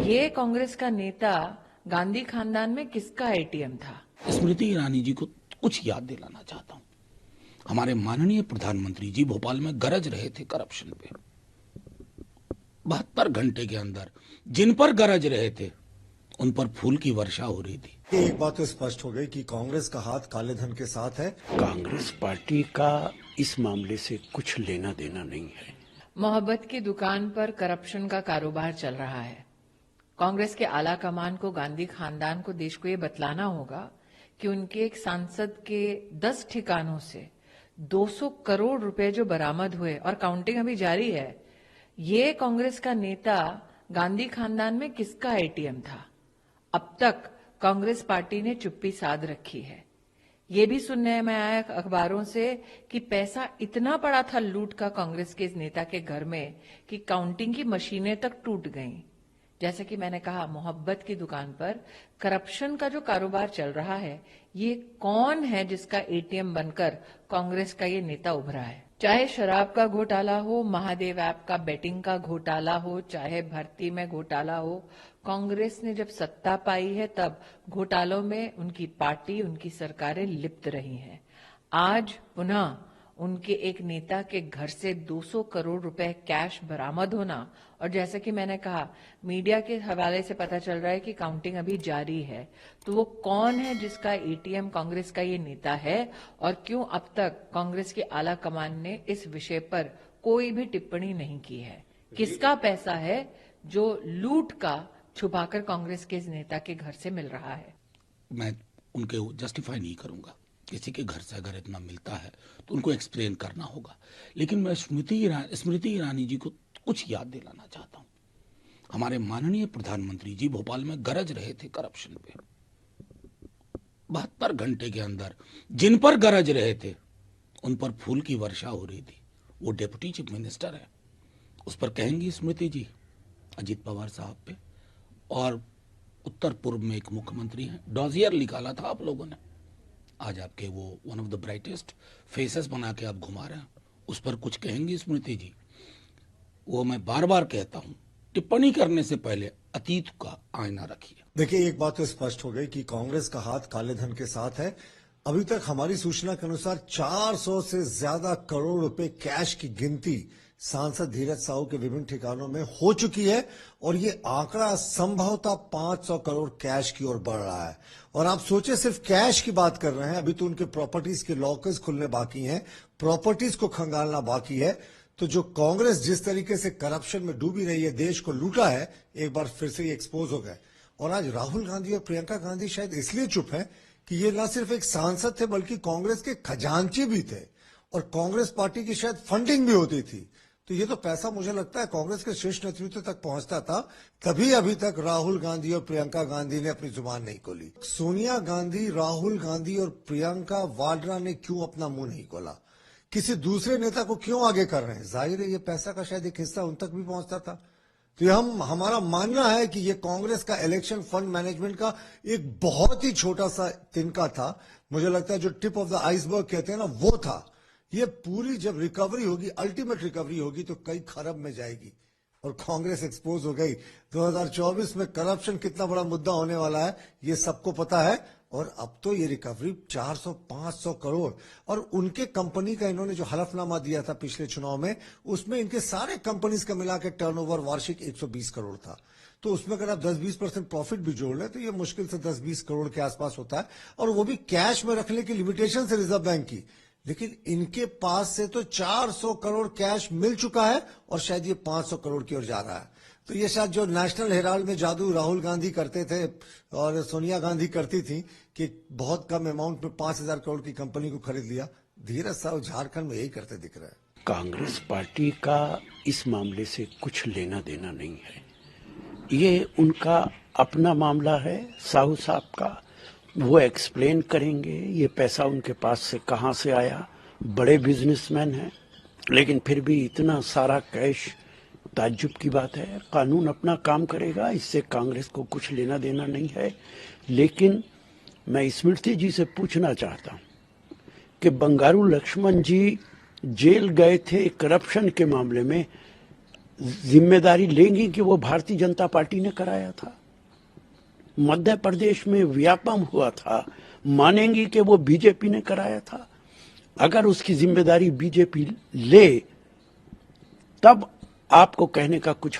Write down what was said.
ये कांग्रेस का नेता गांधी खानदान में किसका एटीएम था? स्मृति ईरानी जी को कुछ याद दिलाना चाहता हूँ। हमारे माननीय प्रधानमंत्री जी भोपाल में गरज रहे थे करप्शन पे। 72 घंटे के अंदर जिन पर गरज रहे थे उन पर फूल की वर्षा हो रही थी। एक बात तो स्पष्ट हो गई कि कांग्रेस का हाथ काले धन के साथ है। कांग्रेस पार्टी का इस मामले से कुछ लेना देना नहीं है। मोहब्बत की दुकान पर करप्शन का कारोबार चल रहा है। कांग्रेस के आला कमान को, गांधी खानदान को, देश को ये बतलाना होगा कि उनके एक सांसद के 10 ठिकानों से 200 करोड़ रुपए जो बरामद हुए और काउंटिंग अभी जारी है, ये कांग्रेस का नेता गांधी खानदान में किसका एटीएम था? अब तक कांग्रेस पार्टी ने चुप्पी साध रखी है। ये भी सुनने में आया अखबारों से कि पैसा इतना पड़ा था लूट का कांग्रेस के इस नेता के घर में कि काउंटिंग की मशीनें तक टूट गईं। जैसे कि मैंने कहा, मोहब्बत की दुकान पर करप्शन का जो कारोबार चल रहा है, ये कौन है जिसका एटीएम बनकर कांग्रेस का ये नेता उभरा है? चाहे शराब का घोटाला हो, महादेव ऐप का बेटिंग का घोटाला हो, चाहे भर्ती में घोटाला हो, कांग्रेस ने जब सत्ता पाई है तब घोटालों में उनकी पार्टी, उनकी सरकारें लिप्त रही हैं। आज पुनः उनके एक नेता के घर से 200 करोड़ रुपए कैश बरामद होना, और जैसे कि मैंने कहा, मीडिया के हवाले से पता चल रहा है कि काउंटिंग अभी जारी है। तो वो कौन है जिसका एटीएम कांग्रेस का ये नेता है, और क्यों अब तक कांग्रेस के आला कमान ने इस विषय पर कोई भी टिप्पणी नहीं की है? किसका पैसा है जो लूट का छुपाकर कांग्रेस के इस नेता के घर से मिल रहा है? मैं उनके जस्टिफाई नहीं करूंगा। किसी के घर से अगर इतना मिलता है तो उनको एक्सप्लेन करना होगा। लेकिन मैं स्मृति ईरानी जी को कुछ याद दिलाना चाहता हूँ। हमारे माननीय प्रधानमंत्री जी भोपाल में गरज रहे थे करप्शन पे। 72 घंटे के अंदर जिन पर गरज रहे थे उन पर फूल की वर्षा हो रही थी। वो डिप्टी चीफ मिनिस्टर है, उस पर कहेंगी स्मृति जी, अजीत पवार साहब पे। और उत्तर पूर्व में एक मुख्यमंत्री हैं, डॉजियर निकाला था आप लोगों ने। आज आपके वो one of the brightest faces बना के आप घुमा रहे हैं, उस पर कुछ कहेंगी स्मृति जी? वो मैं बार बार कहता हूं, टिप्पणी करने से पहले अतीत का आईना रखिए। देखिए, एक बात तो स्पष्ट हो गई कि कांग्रेस का हाथ काले धन के साथ है। अभी तक हमारी सूचना के अनुसार 400 से ज्यादा करोड़ रुपए कैश की गिनती सांसद धीरज साहू के विभिन्न ठिकानों में हो चुकी है, और ये आंकड़ा संभवतः 500 करोड़ कैश की ओर बढ़ रहा है। और आप सोचे, सिर्फ कैश की बात कर रहे हैं, अभी तो उनके प्रॉपर्टीज के लॉकर्स खुलने बाकी हैं, प्रॉपर्टीज को खंगालना बाकी है। तो जो कांग्रेस जिस तरीके से करप्शन में डूबी रही है, देश को लूटा है, एक बार फिर से ये एक्सपोज हो गए। और आज राहुल गांधी और प्रियंका गांधी शायद इसलिए चुप है कि ये न सिर्फ एक सांसद थे बल्कि कांग्रेस के खजांची भी थे, और कांग्रेस पार्टी की शायद फंडिंग भी होती थी। तो ये तो पैसा मुझे लगता है कांग्रेस के शीर्ष नेतृत्व तक पहुंचता था, तभी अभी तक राहुल गांधी और प्रियंका गांधी ने अपनी जुबान नहीं खोली। सोनिया गांधी, राहुल गांधी और प्रियंका वाड्रा ने क्यों अपना मुंह नहीं खोला? किसी दूसरे नेता को क्यों आगे कर रहे हैं? जाहिर है ये पैसा का शायद एक हिस्सा उन तक भी पहुंचता था। तो हमारा मानना है कि ये कांग्रेस का इलेक्शन फंड मैनेजमेंट का एक बहुत ही छोटा सा तिनका था। मुझे लगता है जो टिप ऑफ द आइसबर्ग कहते हैं ना, वो था। ये पूरी जब रिकवरी होगी, अल्टीमेट रिकवरी होगी, तो कई खरब में जाएगी। और कांग्रेस एक्सपोज हो गई। 2024 में करप्शन कितना बड़ा मुद्दा होने वाला है ये सबको पता है। और अब तो ये रिकवरी 400-500 करोड़, और उनके कंपनी का इन्होंने जो हलफनामा दिया था पिछले चुनाव में, उसमें इनके सारे कंपनीज का मिला के टर्नओवर वार्षिक 120 करोड़ था। तो उसमें अगर आप 10-20% प्रॉफिट भी जोड़ लें तो ये मुश्किल से 10-20 करोड़ के आसपास होता है, और वो भी कैश में रखने की लिमिटेशन से रिजर्व बैंक की। लेकिन इनके पास से तो 400 करोड़ कैश मिल चुका है, और शायद ये 500 करोड़ की ओर जा रहा है। तो ये शायद जो नेशनल हेराल्ड में जादू राहुल गांधी करते थे और सोनिया गांधी करती थी कि बहुत कम अमाउंट में 5,000 करोड़ की कंपनी को खरीद लिया, धीरज साहब झारखंड में यही करते दिख रहे हैं। कांग्रेस पार्टी का इस मामले से कुछ लेना देना नहीं है। ये उनका अपना मामला है, साहू साहब का। वो एक्सप्लेन करेंगे ये पैसा उनके पास से कहां से आया। बड़े बिजनेसमैन हैं, लेकिन फिर भी इतना सारा कैश ताज्जुब की बात है। कानून अपना काम करेगा, इससे कांग्रेस को कुछ लेना देना नहीं है। लेकिन मैं स्मृति जी से पूछना चाहता हूं कि बंगारू लक्ष्मण जी जेल गए थे करप्शन के मामले में, जिम्मेदारी लेंगी कि वो भारतीय जनता पार्टी ने कराया था? मध्य प्रदेश में व्यापम हुआ था, मानेंगी कि वो बीजेपी ने कराया था? अगर उसकी जिम्मेदारी बीजेपी ले तब आपको कहने का कुछ